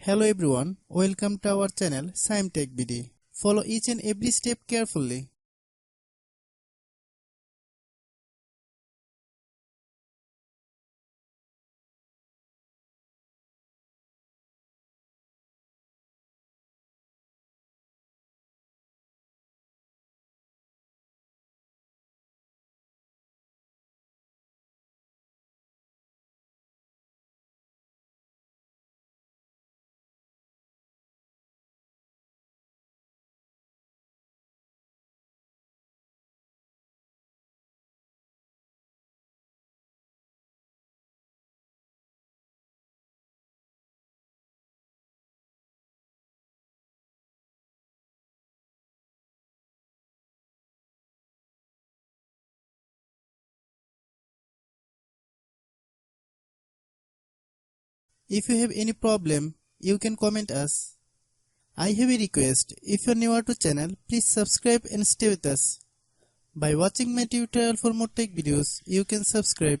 Hello everyone, welcome to our channel Shaem TechBD. Follow each and every step carefully. If you have any problem, you can comment us. I have a request, if you are newer to channel, please subscribe and stay with us. By watching my tutorial for more tech videos, you can subscribe.